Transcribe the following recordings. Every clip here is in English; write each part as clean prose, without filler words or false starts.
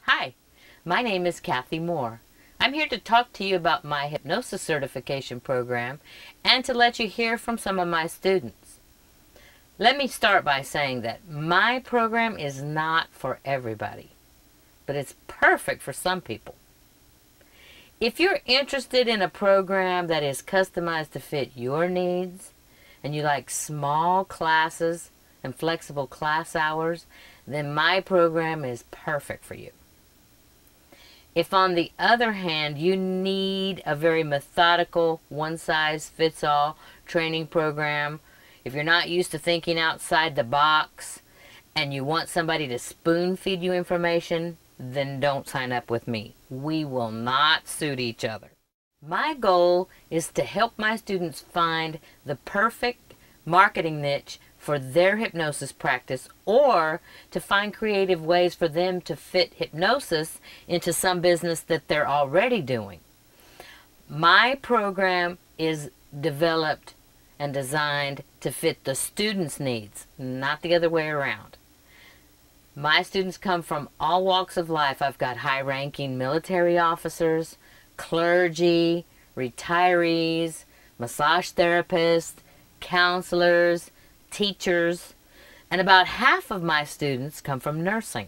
Hi, my name is Kathy Moore. I'm here to talk to you about my hypnosis certification program and to let you hear from some of my students. Let me start by saying that my program is not for everybody, but it's perfect for some people. If you're interested in a program that is customized to fit your needs, and you like small classes and flexible class hours, then my program is perfect for you. If, on the other hand, you need a very methodical, one-size-fits-all training program, if you're not used to thinking outside the box, and you want somebody to spoon-feed you information, then don't sign up with me. We will not suit each other. My goal is to help my students find the perfect marketing niche for their hypnosis practice, or to find creative ways for them to fit hypnosis into some business that they're already doing. My program is developed and designed to fit the students' needs, not the other way around. My students come from all walks of life. I've got high-ranking military officers, clergy, retirees, massage therapists, counselors, teachers, and about half of my students come from nursing.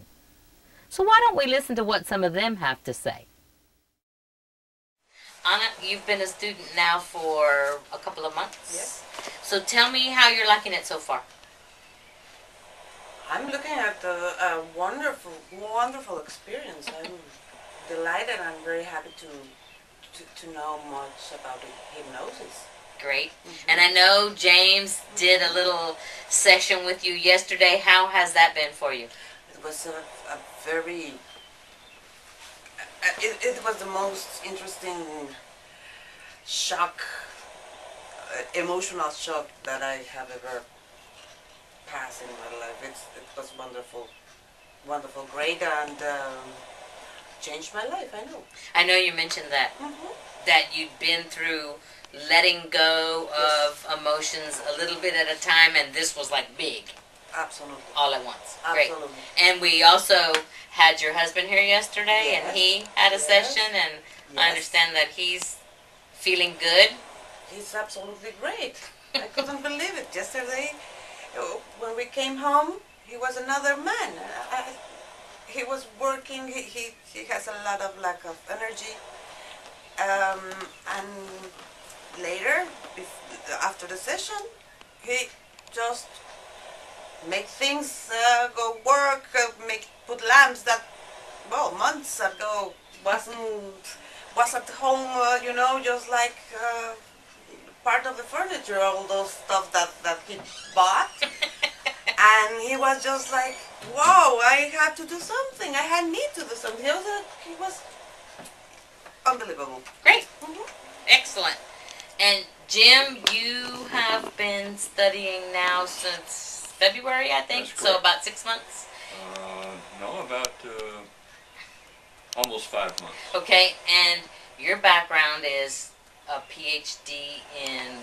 So why don't we listen to what some of them have to say? Anna, you've been a student now for a couple of months. Yes. So tell me how you're liking it so far. I'm looking at a wonderful, wonderful experience. I'm delighted. I'm very happy to know much about hypnosis. Great. And I know James did a little session with you yesterday. How has that been for you? It was a very, it was the most interesting shock, emotional shock that I have ever passed in my life. It was wonderful, wonderful, great, and changed my life, I know. I know you mentioned that, that you'd been through letting go of emotions a little bit at a time, and this was like big. Absolutely. All at once. Absolutely. Great. And we also had your husband here yesterday, Yes. and he had a session, and I understand that he's feeling good. He's absolutely great. I couldn't believe it. Yesterday, when we came home, he was another man. He was working. He has a lot of lack of energy, and later, after the session, he just make things go work, put lamps that, well, months ago was at home, you know, just like part of the furniture, all those stuff that he bought. And he was just like, wow, I had to do something. I need to do something. He was unbelievable. Great. Excellent. And Jim, you have been studying now since February, I think, so about 6 months? No, about almost 5 months. Okay, and your background is a PhD in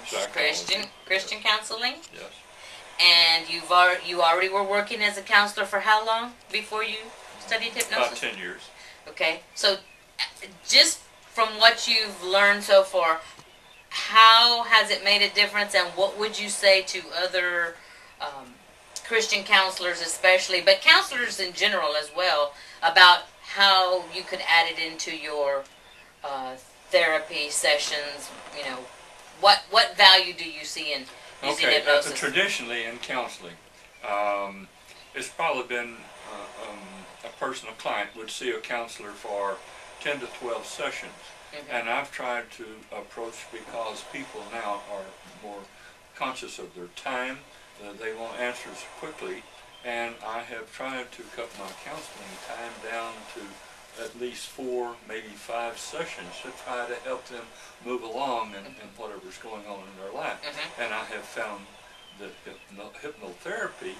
Christian counseling? Yes. And you already were working as a counselor for how long before you studied hypnosis? About 10 years. Okay, so just from what you've learned so far, how has it made a difference, and what would you say to other Christian counselors especially, but counselors in general as well, about how you could add it into your therapy sessions? You know, what value do you see in using hypnosis? Traditionally in counseling, it's probably been a person, a client, would see a counselor for 10 to 12 sessions. And I've tried to approach, because people now are more conscious of their time, they want answers quickly, and I have tried to cut my counseling time down to at least 4, maybe 5 sessions to try to help them move along in whatever's going on in their life. And I have found that hypnotherapy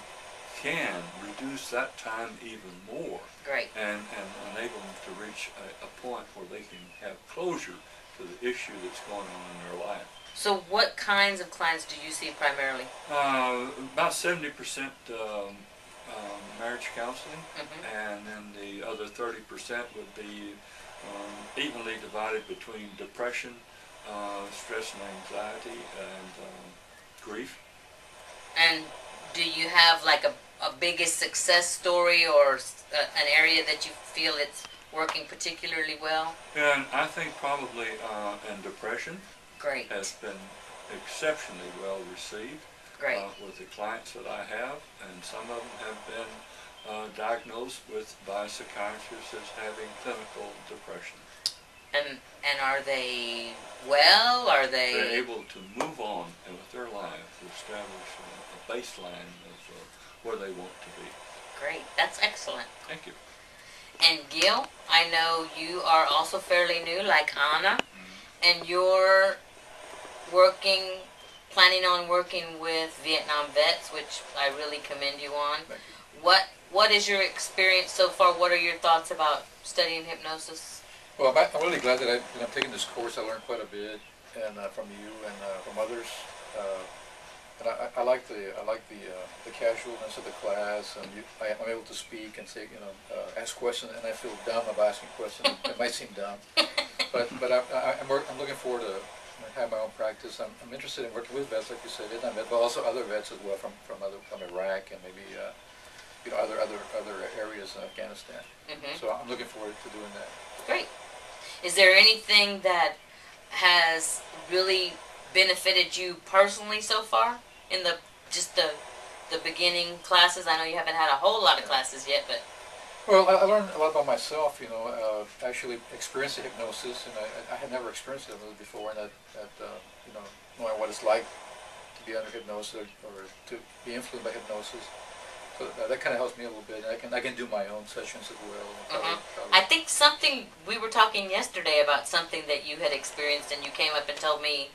can reduce that time even more. Great. And enable them to reach a point where they can have closure to the issue that's going on in their life. So what kinds of clients do you see primarily? About 70% marriage counseling, and then the the other 30% would be evenly divided between depression, stress and anxiety, and grief. And do you have like a biggest success story or an area that you feel it's working particularly well? And I think probably in depression Great. has been exceptionally well received Great. with the clients that I have, and some of them have been diagnosed by psychiatrists as having clinical depression. And are they well? Are they? They're able to move on with their lives, to establish a baseline of where they want to be. Great. That's excellent. Thank you. And Gil, I know you are also fairly new, like Anna, and you're planning on working with Vietnam vets, which I really commend you on. Thank you. What is your experience so far? What are your thoughts about studying hypnosis? Well, I'm really glad that I'm taking this course. I learned quite a bit, and from you and from others. And I like the casualness of the class, and I'm able to speak and say, ask questions, and I feel dumb about asking questions. It might seem dumb, but I'm looking forward to have my own practice. I'm interested in working with vets, like you said, Vietnam vets, but also other vets as well from Iraq and maybe other areas in Afghanistan. Mm-hmm. So I'm looking forward to doing that. Great. Is there anything that has really benefited you personally so far in the beginning classes? I know you haven't had a whole lot of classes yet, but well, I learned a lot about myself. Actually experiencing hypnosis, and I had never experienced it before, and knowing what it's like to be under hypnosis or to be influenced by hypnosis. So that kind of helps me a little bit. I can do my own sessions as well. I think we were talking yesterday about something that you had experienced, and you came up and told me,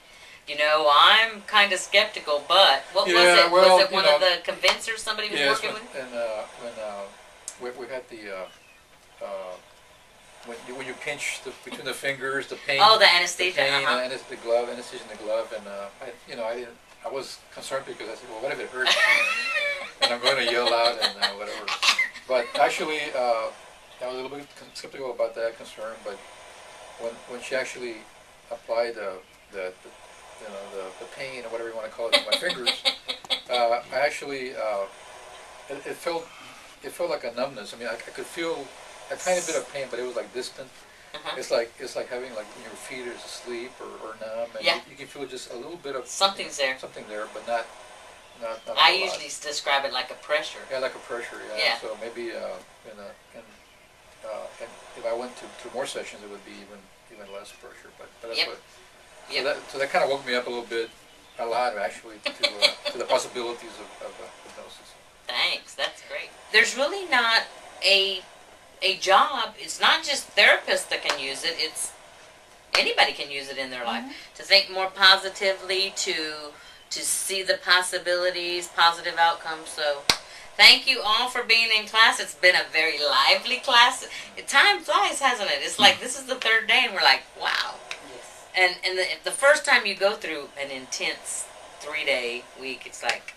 I'm kind of skeptical, but what was it? Well, was it one of the convincers somebody was working with? And when we had the when you pinch between the fingers, the pain. Oh, the anesthesia. The pain, the glove, anesthesia in the glove, and I was concerned because I said, well, what if it hurts? And I'm going to yell out and whatever. But actually, I was a little bit skeptical about that concern. But when she actually applied the pain or whatever you want to call it to my fingers, I actually it felt like a numbness. I mean, I could feel a tiny bit of pain, but it was like distant. It's like having like your feet are asleep or numb, and you can feel just a little bit of something's there, but not I usually describe it like a pressure. Yeah, like a pressure. Yeah. So maybe and if I went to more sessions, it would be even less pressure. But that's what. So that kind of woke me up a lot actually, to the possibilities of hypnosis. Thanks, that's great. There's really not a job. It's not just therapists that can use it. It's anybody can use it in their life to think more positively, to see the possibilities, positive outcomes. So thank you all for being in class. It's been a very lively class. Time flies, hasn't it? It's like this is the third day and we're like, wow. Yes. And the first time you go through an intense 3-day week, it's like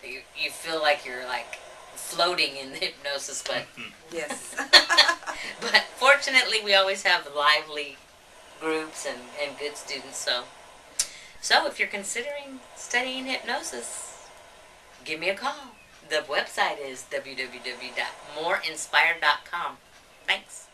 you feel like you're like floating in hypnosis, but yes. but fortunately we always have lively groups and good students. So if you're considering studying hypnosis, give me a call. The website is www.moreinspired.com. Thanks.